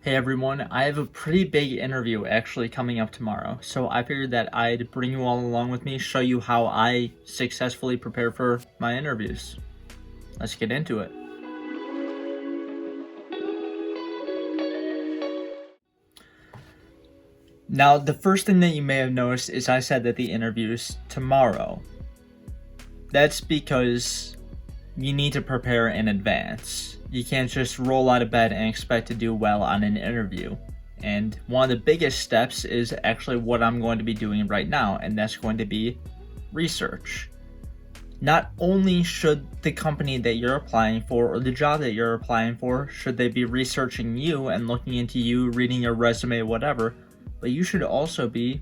Hey everyone, I have a pretty big interview actually coming up tomorrow, so I figured that I'd bring you all along with me, show you how I successfully prepare for my interviews. Let's get into it. Now, the first thing that you may have noticed is I said that the interview's tomorrow. That's because you need to prepare in advance. You can't just roll out of bed and expect to do well on an interview. And one of the biggest steps is actually what I'm going to be doing right now, and that's going to be research. Not only should the company that you're applying for or the job that you're applying for, should they be researching you and looking into you, reading your resume, whatever, but you should also be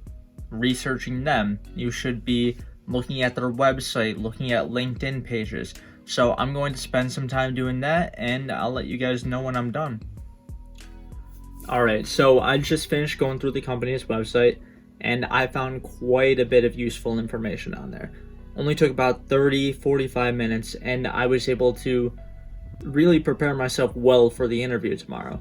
researching them. You should be looking at their website, looking at LinkedIn pages. So I'm going to spend some time doing that, and I'll let you guys know when I'm done. Alright, so I just finished going through the company's website, and I found quite a bit of useful information on there. Only took about 30-45 minutes, and I was able to really prepare myself well for the interview tomorrow.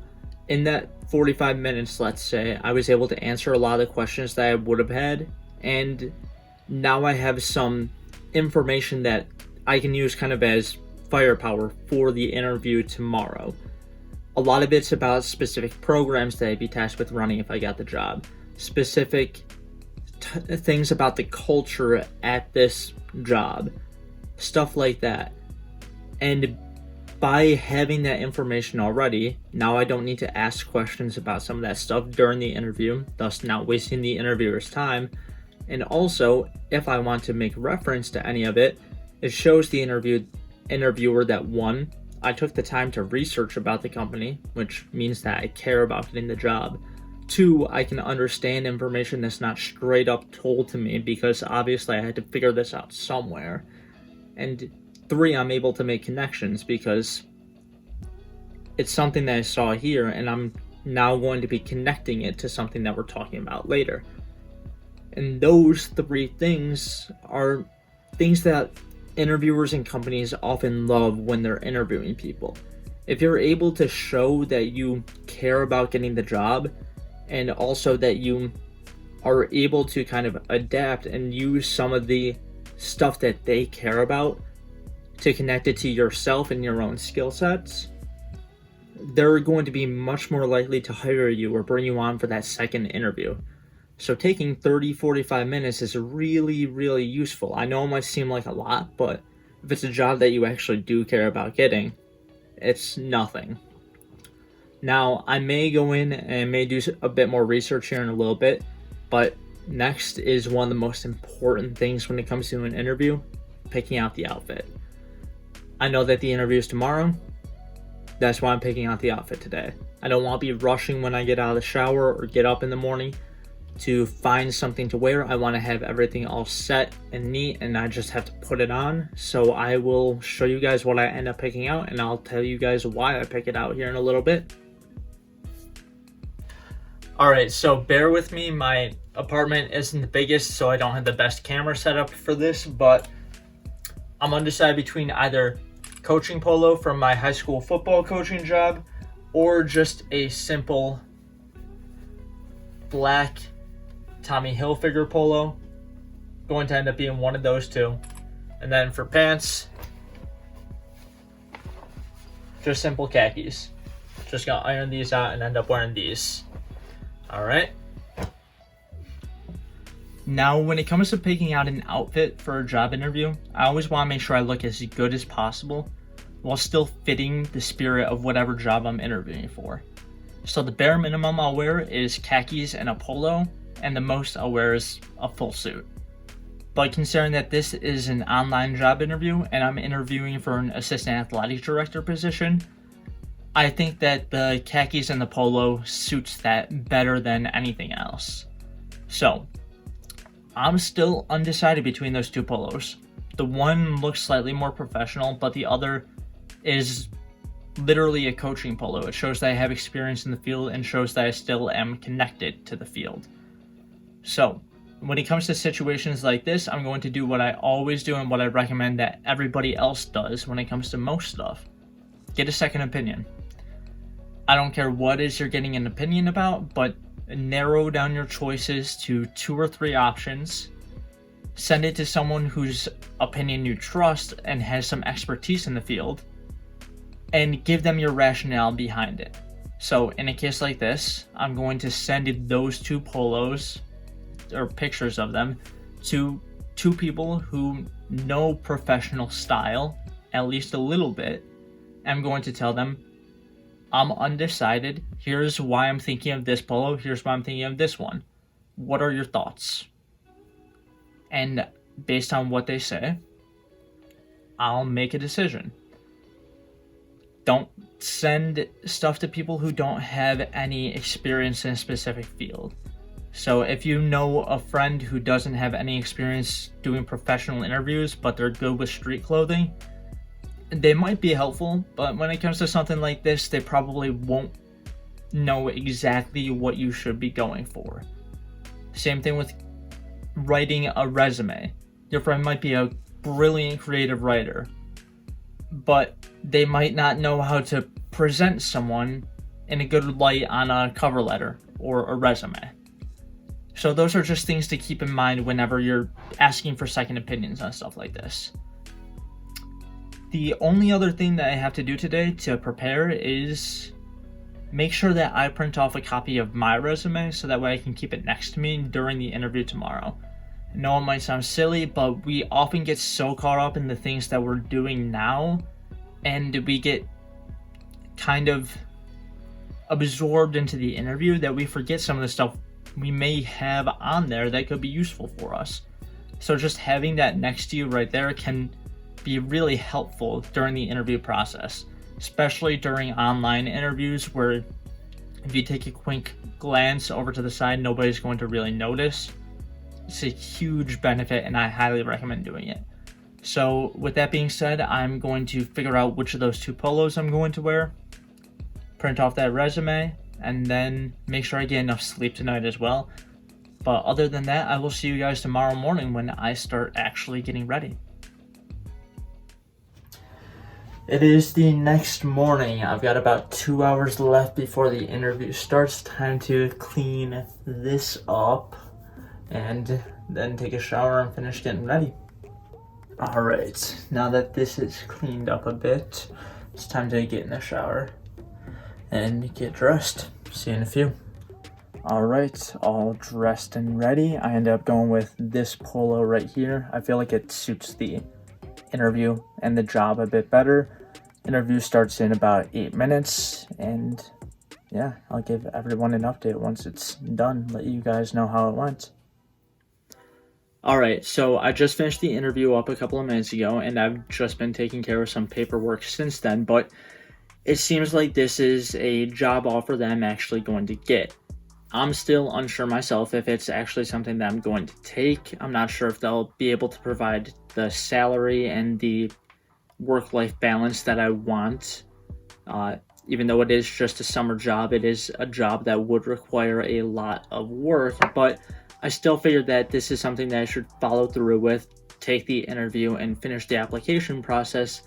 In that 45 minutes, let's say, I was able to answer a lot of the questions that I would have had, and now I have some information that I can use kind of as firepower for the interview tomorrow. A lot of it's about specific programs that I'd be tasked with running if I got the job. Specific things about the culture at this job. Stuff like that. And by having that information already, now I don't need to ask questions about some of that stuff during the interview, thus not wasting the interviewer's time. And also, if I want to make reference to any of it, it shows the interviewer that 1, I took the time to research about the company, which means that I care about getting the job. 2, I can understand information that's not straight up told to me because obviously I had to figure this out somewhere. And 3, I'm able to make connections because it's something that I saw here and I'm now going to be connecting it to something that we're talking about later. And those 3 things are things that interviewers and companies often love when they're interviewing people. If you're able to show that you care about getting the job and also that you are able to kind of adapt and use some of the stuff that they care about to connect it to yourself and your own skill sets, they're going to be much more likely to hire you or bring you on for that second interview. So taking 30-45 minutes is really, really useful. I know it might seem like a lot, but if it's a job that you actually do care about getting, it's nothing. Now, I may go in and may do a bit more research here in a little bit, but next is one of the most important things when it comes to an interview, picking out the outfit. I know that the interview is tomorrow. That's why I'm picking out the outfit today. I don't want to be rushing when I get out of the shower or get up in the morning to find something to wear. I want to have everything all set and neat and I just have to put it on. So I will show you guys what I end up picking out and I'll tell you guys why I pick it out here in a little bit. Alright, so bear with me. My apartment isn't the biggest, so I don't have the best camera setup for this, but I'm undecided between either coaching polo from my high school football coaching job or just a simple black Tommy Hilfiger polo. Going to end up being one of those two. And then for pants, just simple khakis. Just gonna iron these out and end up wearing these. Alright. Now, when it comes to picking out an outfit for a job interview, I always want to make sure I look as good as possible while still fitting the spirit of whatever job I'm interviewing for. So the bare minimum I'll wear is khakis and a polo, and the most I'll wear is a full suit. But considering that this is an online job interview and I'm interviewing for an assistant athletic director position, I think that the khakis and the polo suits that better than anything else. So, I'm still undecided between those two polos. The one looks slightly more professional, but the other is literally a coaching polo. It shows that I have experience in the field and shows that I still am connected to the field. So, when it comes to situations like this, I'm going to do what I always do and what I recommend that everybody else does when it comes to most stuff. Get a second opinion. I don't care what is you're getting an opinion about, but narrow down your choices to 2 or 3 options. Send it to someone whose opinion you trust and has some expertise in the field, and give them your rationale behind it. So in a case like this, I'm going to send those 2 polos or pictures of them to 2 people who know professional style, at least a little bit. I'm going to tell them, I'm undecided. Here's why I'm thinking of this polo. Here's why I'm thinking of this one. What are your thoughts? And based on what they say, I'll make a decision. Don't send stuff to people who don't have any experience in a specific field. So if you know a friend who doesn't have any experience doing professional interviews, but they're good with street clothing, they might be helpful, but when it comes to something like this, they probably won't know exactly what you should be going for. Same thing with writing a resume. Your friend might be a brilliant creative writer, but they might not know how to present someone in a good light on a cover letter or a resume. So those are just things to keep in mind whenever you're asking for second opinions on stuff like this. The only other thing that I have to do today to prepare is make sure that I print off a copy of my resume so that way I can keep it next to me during the interview tomorrow. I know it might sound silly, but we often get so caught up in the things that we're doing now, and we get kind of absorbed into the interview that we forget some of the stuff we may have on there that could be useful for us. So just having that next to you right there can be really helpful during the interview process, especially during online interviews where if you take a quick glance over to the side, nobody's going to really notice. It's a huge benefit, and I highly recommend doing it. So with that being said, I'm going to figure out which of those 2 polos I'm going to wear, print off that resume, and then make sure I get enough sleep tonight as well. But other than that, I will see you guys tomorrow morning when I start actually getting ready. It is the next morning. I've got about 2 hours left before the interview starts. Time to clean this up and then take a shower and finish getting ready. Alright, now that this is cleaned up a bit, it's time to get in the shower and get dressed. See you in a few. Alright, all dressed and ready. I ended up going with this polo right here. I feel like it suits the interview and the job a bit better. Interview starts in about 8 minutes, and yeah, I'll give everyone an update once it's done, let you guys know how it went. Alright, so I just finished the interview up a couple of minutes ago, and I've just been taking care of some paperwork since then, but it seems like this is a job offer that I'm actually going to get. I'm still unsure myself if it's actually something that I'm going to take. I'm not sure if they'll be able to provide the salary and the work-life balance that I want. Even though it is just a summer job, it is a job that would require a lot of work, but I still figured that this is something that I should follow through with, take the interview, and finish the application process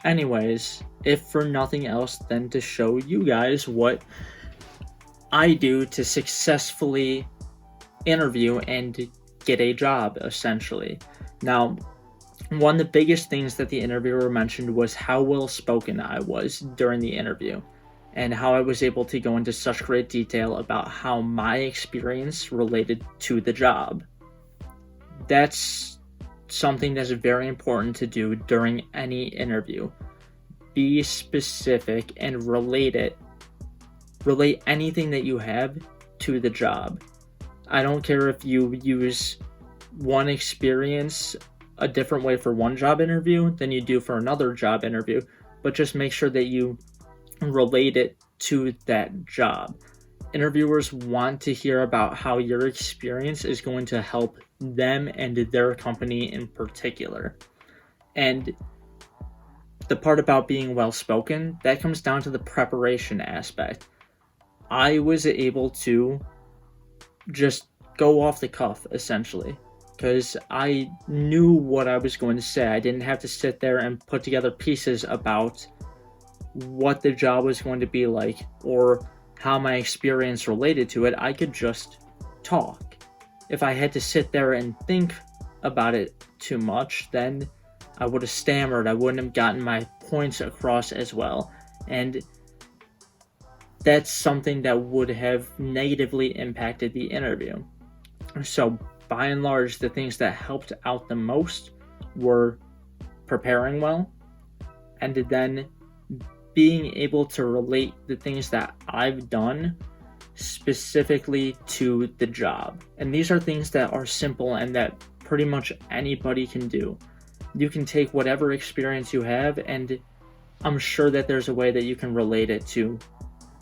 anyways, if for nothing else than to show you guys what I do to successfully interview and get a job, essentially. Now, one of the biggest things that the interviewer mentioned was how well spoken I was during the interview, and how I was able to go into such great detail about how my experience related to the job. That's something that's very important to do during any interview. Be specific and relate anything that you have to the job. I don't care if you use one experience a different way for one job interview than you do for another job interview, but just make sure that you relate it to that job. Interviewers want to hear about how your experience is going to help them and their company in particular. And the part about being well spoken, that comes down to the preparation aspect. I was able to just go off the cuff, essentially, because I knew what I was going to say. I didn't have to sit there and put together pieces about what the job was going to be like or how my experience related to it, I could just talk. If I had to sit there and think about it too much, then I would have stammered. I wouldn't have gotten my points across as well. And that's something that would have negatively impacted the interview. So by and large, the things that helped out the most were preparing well, and then being able to relate the things that I've done specifically to the job. And these are things that are simple and that pretty much anybody can do. You can take whatever experience you have, and I'm sure that there's a way that you can relate it to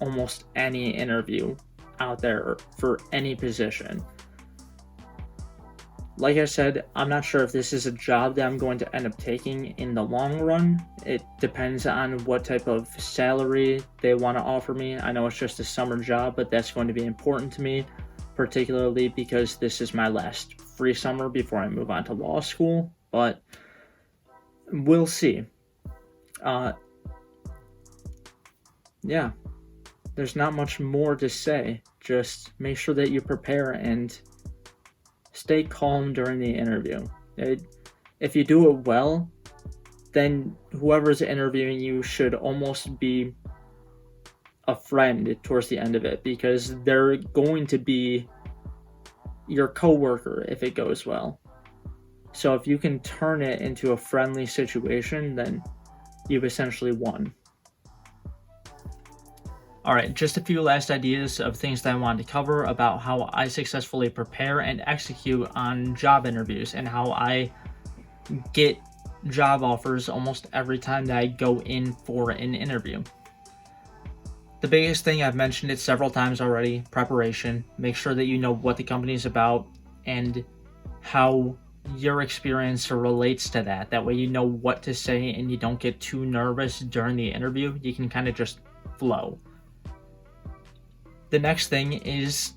almost any interview out there for any position. Like I said, I'm not sure if this is a job that I'm going to end up taking in the long run. It depends on what type of salary they want to offer me. I know it's just a summer job, but that's going to be important to me, particularly because this is my last free summer before I move on to law school. But we'll see. Yeah, there's not much more to say. Just make sure that you prepare and stay calm during the interview. If you do it well, then whoever's interviewing you should almost be a friend towards the end of it, because they're going to be your coworker if it goes well. So if you can turn it into a friendly situation, then you've essentially won. Alright, just a few last ideas of things that I wanted to cover about how I successfully prepare and execute on job interviews and how I get job offers almost every time that I go in for an interview. The biggest thing, I've mentioned it several times already, preparation. Make sure that you know what the company is about and how your experience relates to that. That way you know what to say and you don't get too nervous during the interview. You can kind of just flow. The next thing is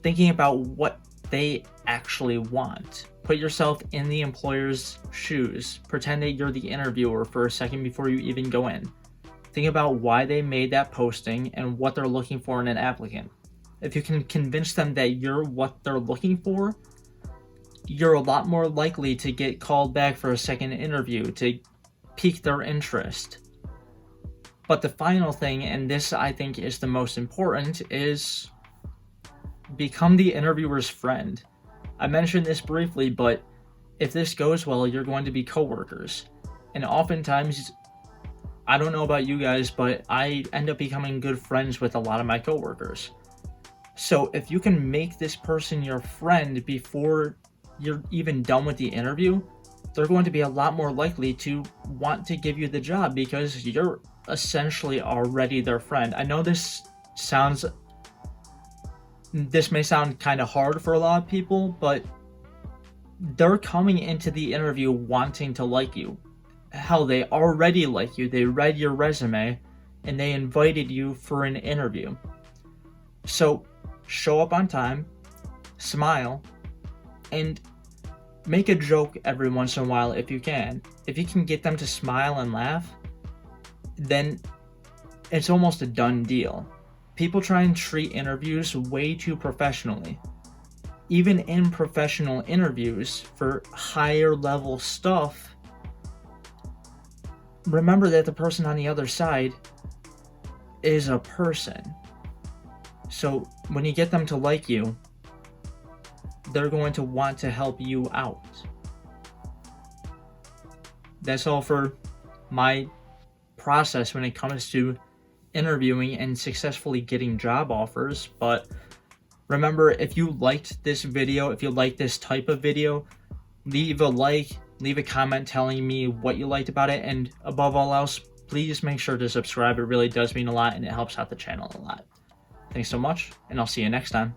thinking about what they actually want. Put yourself in the employer's shoes. Pretend that you're the interviewer for a second before you even go in. Think about why they made that posting and what they're looking for in an applicant. If you can convince them that you're what they're looking for, you're a lot more likely to get called back for a second interview to pique their interest. But the final thing, and this I think is the most important, is become the interviewer's friend. I mentioned this briefly, but if this goes well, you're going to be coworkers. And oftentimes, I don't know about you guys, but I end up becoming good friends with a lot of my coworkers. So if you can make this person your friend before you're even done with the interview, they're going to be a lot more likely to want to give you the job because you're essentially already their friend. I know this may sound kind of hard for a lot of people, but they're coming into the interview wanting to like you. Hell, they already like you. They read your resume and they invited you for an interview. So show up on time, smile, and make a joke every once in a while if you can. If you can get them to smile and laugh, then it's almost a done deal. People try and treat interviews way too professionally. Even in professional interviews for higher level stuff, remember that the person on the other side is a person. So when you get them to like you, they're going to want to help you out. That's all for my process when it comes to interviewing and successfully getting job offers. But remember, if you liked this video, if you like this type of video, leave a like, leave a comment telling me what you liked about it, and above all else, please make sure to subscribe. It really does mean a lot and it helps out the channel a lot. Thanks so much, and I'll see you next time.